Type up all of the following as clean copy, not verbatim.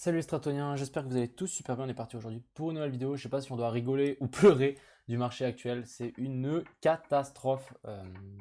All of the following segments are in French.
Salut les Stratoniens, j'espère que vous allez tous super bien. On est parti aujourd'hui pour une nouvelle vidéo. Je sais pas si on doit rigoler ou pleurer du marché actuel. C'est une catastrophe.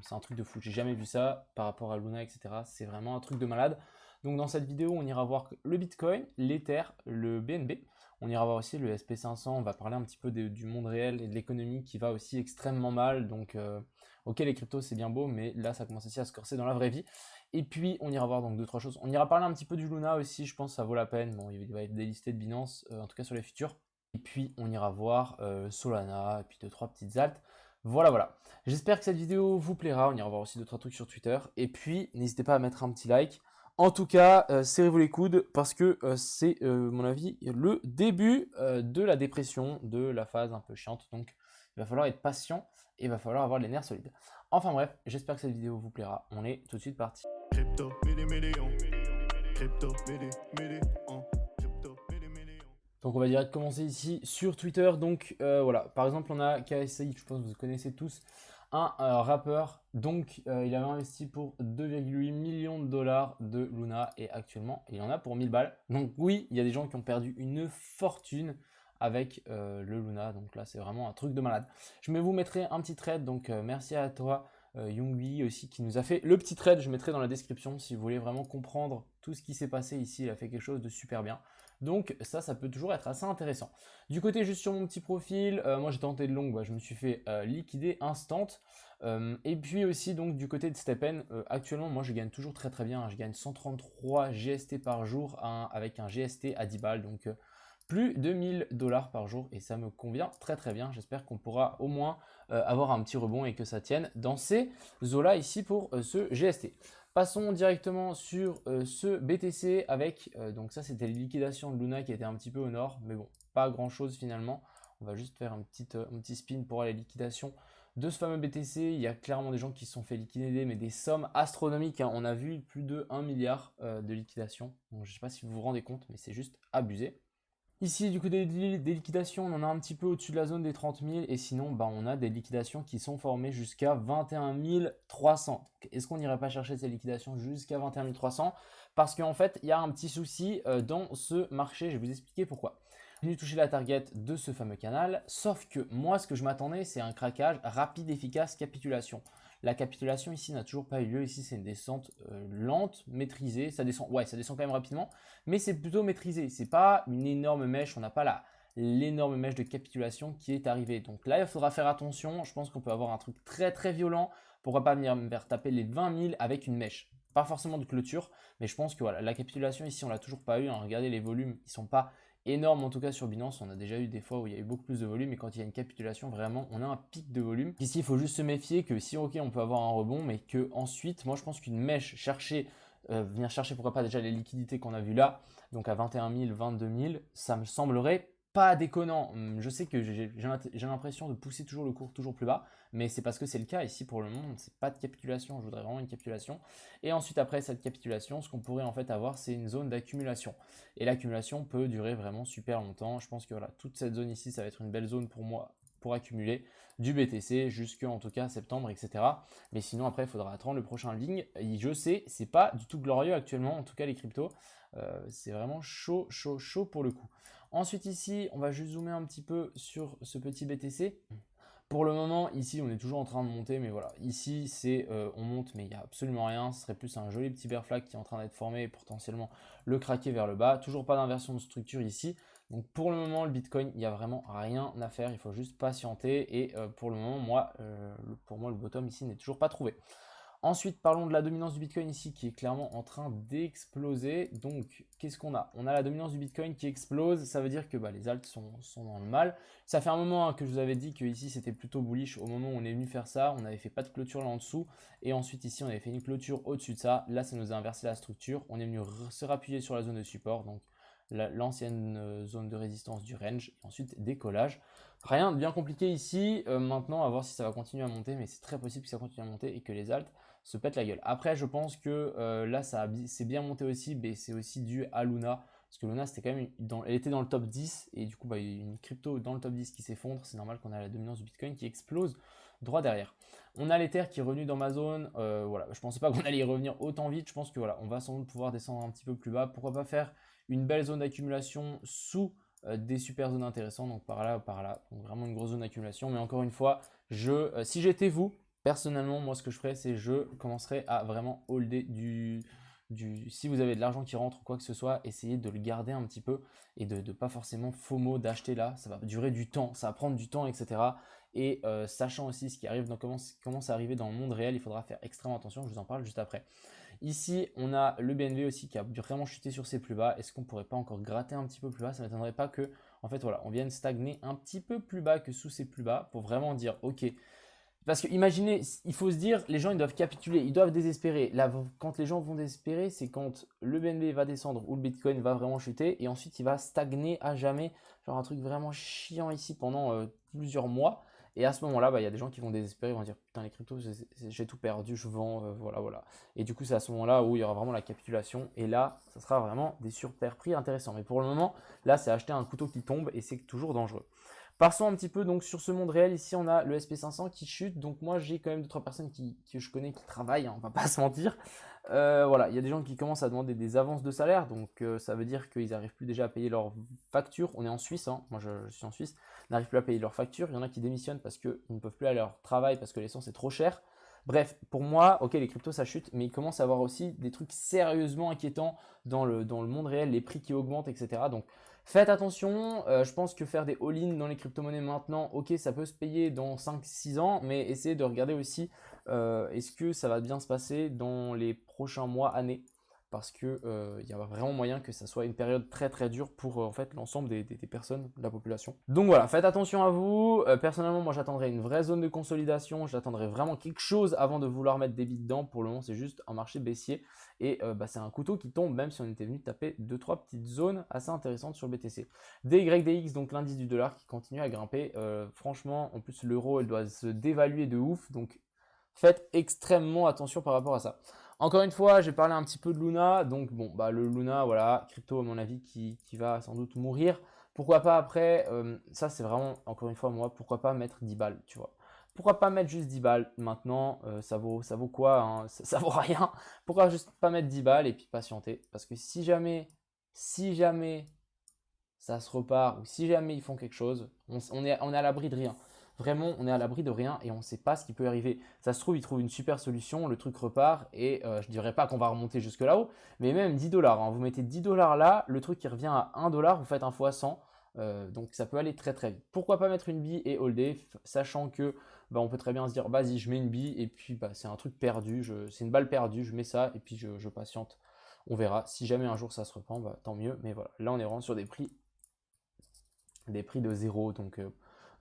C'est un truc de fou. J'ai jamais vu ça par rapport à Luna, etc. C'est vraiment un truc de malade. Donc dans cette vidéo, on ira voir le Bitcoin, l'Ether, le BNB. On ira voir aussi le SP500. On va parler un petit peu du monde réel et de l'économie qui va aussi extrêmement mal. Donc, ok, les cryptos c'est bien beau, mais là ça commence aussi à se corser dans la vraie vie. Et puis, on ira voir donc deux, trois choses. On ira parler un petit peu du Luna aussi, je pense que ça vaut la peine. Bon, il va être délisté de Binance, en tout cas sur les futurs. Et puis, on ira voir Solana, et puis deux, trois petites altes. Voilà, voilà. J'espère que cette vidéo vous plaira. On ira voir aussi deux, trois trucs sur Twitter. Et puis, n'hésitez pas à mettre un petit like. En tout cas, serrez-vous les coudes parce que c'est, mon avis, le début de la dépression, de la phase un peu chiante. Donc, il va falloir être patient et il va falloir avoir les nerfs solides. Enfin bref, j'espère que cette vidéo vous plaira. On est tout de suite parti. Crypto, Donc on va direct commencer ici sur Twitter. Donc voilà, par exemple on a KSI, je pense que vous connaissez tous, un rappeur. Donc il avait investi pour 2,8 millions de dollars de Luna et actuellement il en a pour 1000 balles. Donc oui, il y a des gens qui ont perdu une fortune avec le Luna. Donc là c'est vraiment un truc de malade. Je vais vous mettrai un petit trade, donc merci à toi. Youngui aussi qui nous a fait le petit trade, je mettrai dans la description si vous voulez vraiment comprendre tout ce qui s'est passé ici, il a fait quelque chose de super bien. Donc ça peut toujours être assez intéressant. Du côté juste sur mon petit profil, moi j'ai tenté de long, je me suis fait liquider instant. Et puis aussi donc du côté de Stepen, actuellement moi je gagne toujours très très bien, je gagne 133 GST par jour avec un GST à 10 balles, donc plus de 1000 dollars par jour et ça me convient très très bien. J'espère qu'on pourra au moins avoir un petit rebond et que ça tienne dans ces eaux-là ici pour ce GST. Passons directement sur ce BTC avec, donc ça c'était les liquidations de Luna qui étaient un petit peu au nord, mais bon, pas grand chose finalement. On va juste faire un petit spin pour la liquidation de ce fameux BTC. Il y a clairement des gens qui se sont fait liquider, mais des sommes astronomiques, hein. On a vu plus de 1 milliard de liquidation. Donc je ne sais pas si vous vous rendez compte, mais c'est juste abusé. Ici, du coup, des liquidations, on en a un petit peu au-dessus de la zone des 30 000 et sinon, on a des liquidations qui sont formées jusqu'à 21 300. Est-ce qu'on n'irait pas chercher ces liquidations jusqu'à 21 300? Parce qu'en fait, il y a un petit souci dans ce marché, je vais vous expliquer pourquoi. J'ai venu toucher la target de ce fameux canal, sauf que moi, ce que je m'attendais, c'est un craquage rapide, efficace, capitulation. La capitulation ici n'a toujours pas eu lieu. Ici, c'est une descente lente, maîtrisée. Ça descend, ouais, ça descend quand même rapidement, mais c'est plutôt maîtrisé. C'est pas une énorme mèche. On n'a pas l'énorme mèche de capitulation qui est arrivée. Donc là, il faudra faire attention. Je pense qu'on peut avoir un truc très très violent. Pourquoi pas venir me faire taper les 20 000 avec une mèche? Pas forcément de clôture, mais je pense que voilà, la capitulation ici, on l'a toujours pas eu, hein. Regardez les volumes, ils sont pas énorme en tout cas sur Binance. On a déjà eu des fois où il y a eu beaucoup plus de volume et quand il y a une capitulation, vraiment, on a un pic de volume. Ici, il faut juste se méfier que si, ok, on peut avoir un rebond, mais que ensuite, moi, je pense qu'une mèche venir chercher pourquoi pas déjà les liquidités qu'on a vues là, donc à 21 000, 22 000, ça me semblerait pas déconnant. Je sais que j'ai l'impression de pousser toujours le cours toujours plus bas, mais c'est parce que c'est le cas ici pour le moment. C'est pas de capitulation, je voudrais vraiment une capitulation. Et ensuite après cette capitulation, ce qu'on pourrait en fait avoir, c'est une zone d'accumulation. Et l'accumulation peut durer vraiment super longtemps. Je pense que voilà, toute cette zone ici, ça va être une belle zone pour moi pour accumuler du BTC jusqu'en tout cas septembre, etc. Mais sinon après, il faudra attendre le prochain ligne. Et je sais, c'est pas du tout glorieux actuellement, en tout cas les cryptos. C'est vraiment chaud, chaud, chaud pour le coup. Ensuite ici, on va juste zoomer un petit peu sur ce petit BTC. Pour le moment, ici, on est toujours en train de monter, mais voilà, ici, c'est on monte, mais il n'y a absolument rien. Ce serait plus un joli petit bear flag qui est en train d'être formé et potentiellement le craquer vers le bas. Toujours pas d'inversion de structure ici. Donc pour le moment, le Bitcoin, il n'y a vraiment rien à faire. Il faut juste patienter. Et pour le moment, pour moi, le bottom ici n'est toujours pas trouvé. Ensuite, parlons de la dominance du Bitcoin ici qui est clairement en train d'exploser. Donc, qu'est-ce qu'on a? On a la dominance du Bitcoin qui explose. Ça veut dire que les alts sont dans le mal. Ça fait un moment que je vous avais dit que ici c'était plutôt bullish. Au moment où on est venu faire ça, on n'avait fait pas de clôture là en dessous. Et ensuite ici, on avait fait une clôture au-dessus de ça. Là, ça nous a inversé la structure. On est venu se rappuyer sur la zone de support. Donc, l'ancienne zone de résistance du range. Et ensuite, décollage. Rien de bien compliqué ici. Maintenant, à voir si ça va continuer à monter. Mais c'est très possible que ça continue à monter et que les alts se pète la gueule. Après, je pense que là, c'est bien monté aussi, mais c'est aussi dû à Luna. Parce que Luna, c'était quand même elle était dans le top 10, et du coup, il y a une crypto dans le top 10 qui s'effondre. C'est normal qu'on a la dominance du Bitcoin qui explose droit derrière. On a l'Ether qui est revenu dans ma zone. Voilà, je pensais pas qu'on allait y revenir autant vite. Je pense que voilà, on va sans doute pouvoir descendre un petit peu plus bas. Pourquoi pas faire une belle zone d'accumulation sous des super zones intéressantes, donc par là ou par là. Donc vraiment une grosse zone d'accumulation. Mais encore une fois, si j'étais vous, personnellement, moi ce que je ferais, c'est je commencerais à vraiment holder si vous avez de l'argent qui rentre ou quoi que ce soit, essayez de le garder un petit peu et de pas forcément FOMO d'acheter là. Ça va durer du temps, ça va prendre du temps, etc. Et sachant aussi ce qui arrive, commence à arriver dans le monde réel, il faudra faire extrêmement attention, je vous en parle juste après. Ici, on a le BNB aussi qui a vraiment chuté sur ses plus bas. Est-ce qu'on pourrait pas encore gratter un petit peu plus bas? Ça ne m'étonnerait pas que, en fait, voilà, on vienne stagner un petit peu plus bas que sous ses plus bas pour vraiment dire, ok. Parce que imaginez, il faut se dire, les gens ils doivent capituler, ils doivent désespérer. Là, quand les gens vont désespérer, c'est quand le BNB va descendre ou le Bitcoin va vraiment chuter et ensuite il va stagner à jamais. Genre un truc vraiment chiant ici pendant plusieurs mois. Et à ce moment-là, il y a des gens qui vont désespérer, ils vont dire putain les cryptos, j'ai tout perdu, je vends, voilà. Et du coup, c'est à ce moment-là où il y aura vraiment la capitulation. Et là, ça sera vraiment des super prix intéressants. Mais pour le moment, là, c'est acheter un couteau qui tombe et c'est toujours dangereux. Passons un petit peu donc sur ce monde réel. Ici, on a le SP500 qui chute. Donc moi, j'ai quand même 2-3 personnes que je connais qui travaillent, hein, on va pas se mentir. Voilà, il y a des gens qui commencent à demander des avances de salaire. Donc ça veut dire qu'ils n'arrivent plus déjà à payer leurs factures. On est en Suisse, hein, moi je suis en Suisse. N'arrivent plus à payer leurs factures. Il y en a qui démissionnent parce qu'ils ne peuvent plus aller à leur travail parce que l'essence est trop chère. Bref, pour moi, ok, les cryptos ça chute, mais il commence à avoir aussi des trucs sérieusement inquiétants dans le monde réel, les prix qui augmentent, etc. Donc faites attention, je pense que faire des all-in dans les crypto-monnaies maintenant, ok, ça peut se payer dans 5-6 ans, mais essayez de regarder aussi est-ce que ça va bien se passer dans les prochains mois, années, parce que il y a vraiment moyen que ça soit une période très très dure pour en fait l'ensemble des personnes, de la population. Donc voilà, faites attention à vous. Personnellement, moi j'attendrai une vraie zone de consolidation, j'attendrai vraiment quelque chose avant de vouloir mettre des billes dedans. Pour le moment, c'est juste un marché baissier et c'est un couteau qui tombe, même si on était venu taper 2-3 petites zones assez intéressantes sur le BTC. DYDX, donc l'indice du dollar qui continue à grimper. Franchement, en plus l'euro, elle doit se dévaluer de ouf, donc faites extrêmement attention par rapport à ça. Encore une fois, j'ai parlé un petit peu de Luna. Donc, bon, le Luna, voilà, crypto, à mon avis, qui va sans doute mourir. Pourquoi pas après, ça c'est vraiment, encore une fois, moi, pourquoi pas mettre 10 balles, tu vois. Pourquoi pas mettre juste 10 balles maintenant, ça vaut quoi, hein, ça vaut rien. Pourquoi juste pas mettre 10 balles et puis patienter? Parce que si jamais ça se repart ou si jamais ils font quelque chose, on est à l'abri de rien. Vraiment, on est à l'abri de rien et on ne sait pas ce qui peut arriver. Ça se trouve, ils trouvent une super solution, le truc repart et je ne dirais pas qu'on va remonter jusque là-haut, mais même 10 dollars. Hein, vous mettez 10 dollars là, le truc qui revient à 1 dollar, vous faites un fois 100. Donc ça peut aller très très vite. Pourquoi pas mettre une bille et holder, sachant que on peut très bien se dire, vas-y, je mets une bille et puis c'est un truc perdu, c'est une balle perdue, je mets ça et puis je patiente. On verra. Si jamais un jour ça se reprend, tant mieux. Mais voilà, là on est vraiment sur des prix de zéro. Donc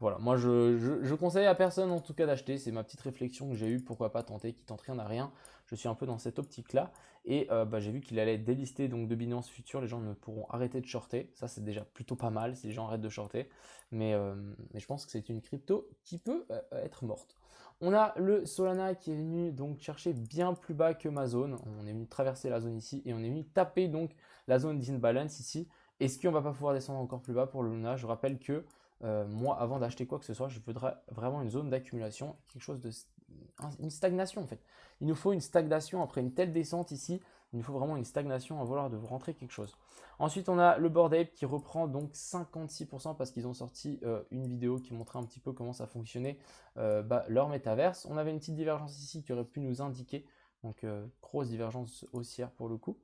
voilà, moi je conseille à personne en tout cas d'acheter. C'est ma petite réflexion que j'ai eue. Pourquoi pas tenter, qui tente rien à rien. Je suis un peu dans cette optique là. Et j'ai vu qu'il allait être délisté donc de Binance Future. Les gens ne pourront arrêter de shorter. Ça c'est déjà plutôt pas mal si les gens arrêtent de shorter. Mais je pense que c'est une crypto qui peut être morte. On a le Solana qui est venu donc chercher bien plus bas que ma zone. On est venu traverser la zone ici et on est venu taper donc la zone d'imbalance ici. Est-ce qu'on va pas pouvoir descendre encore plus bas pour le Luna? Je rappelle que moi, avant d'acheter quoi que ce soit, je voudrais vraiment une zone d'accumulation, quelque chose une stagnation en fait. Il nous faut une stagnation après une telle descente ici. Il nous faut vraiment une stagnation à vouloir de rentrer quelque chose. Ensuite, on a le Bored Ape qui reprend donc 56% parce qu'ils ont sorti une vidéo qui montrait un petit peu comment ça fonctionnait leur métaverse. On avait une petite divergence ici qui aurait pu nous indiquer, donc grosse divergence haussière pour le coup.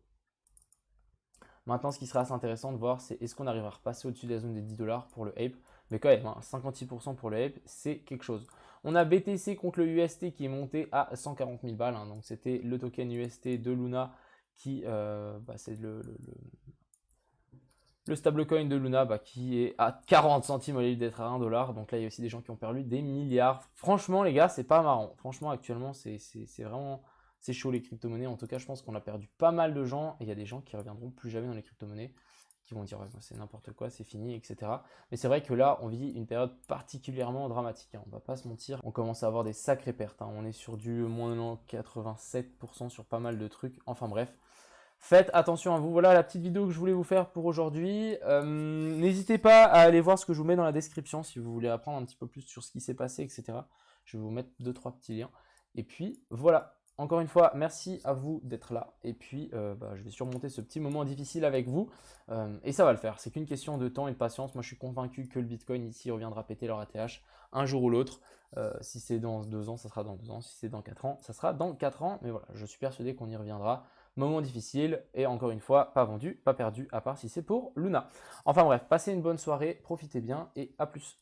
Maintenant, ce qui serait assez intéressant de voir, c'est est-ce qu'on arrive à repasser au-dessus de la zone des 10 dollars pour le Ape. Mais quand même, 56% pour le Ape, c'est quelque chose. On a BTC contre le UST qui est monté à 140 000 balles. Hein. Donc, c'était le token UST de Luna qui, c'est le stablecoin de Luna qui est à 40 centimes au lieu d'être à 1 dollar. Donc là, il y a aussi des gens qui ont perdu des milliards. Franchement, les gars, c'est pas marrant. Franchement, actuellement, c'est vraiment... C'est chaud les crypto-monnaies. En tout cas, je pense qu'on a perdu pas mal de gens. Et il y a des gens qui reviendront plus jamais dans les crypto-monnaies, qui vont dire ouais, c'est n'importe quoi, c'est fini, etc. Mais c'est vrai que là, on vit une période particulièrement dramatique. Hein. On va pas se mentir. On commence à avoir des sacrées pertes. Hein. On est sur du moins 87% sur pas mal de trucs. Enfin bref. Faites attention à vous. Voilà la petite vidéo que je voulais vous faire pour aujourd'hui. N'hésitez pas à aller voir ce que je vous mets dans la description si vous voulez apprendre un petit peu plus sur ce qui s'est passé, etc. Je vais vous mettre 2-3 petits liens. Et puis voilà. Encore une fois, merci à vous d'être là. Et puis, je vais surmonter ce petit moment difficile avec vous. Et ça va le faire. C'est qu'une question de temps et de patience. Moi, je suis convaincu que le Bitcoin ici reviendra péter leur ATH un jour ou l'autre. Si c'est dans 2 ans, ça sera dans 2 ans. Si c'est dans 4 ans, ça sera dans 4 ans. Mais voilà, je suis persuadé qu'on y reviendra. Moment difficile. Et encore une fois, pas vendu, pas perdu, à part si c'est pour Luna. Enfin bref, passez une bonne soirée, profitez bien et à plus.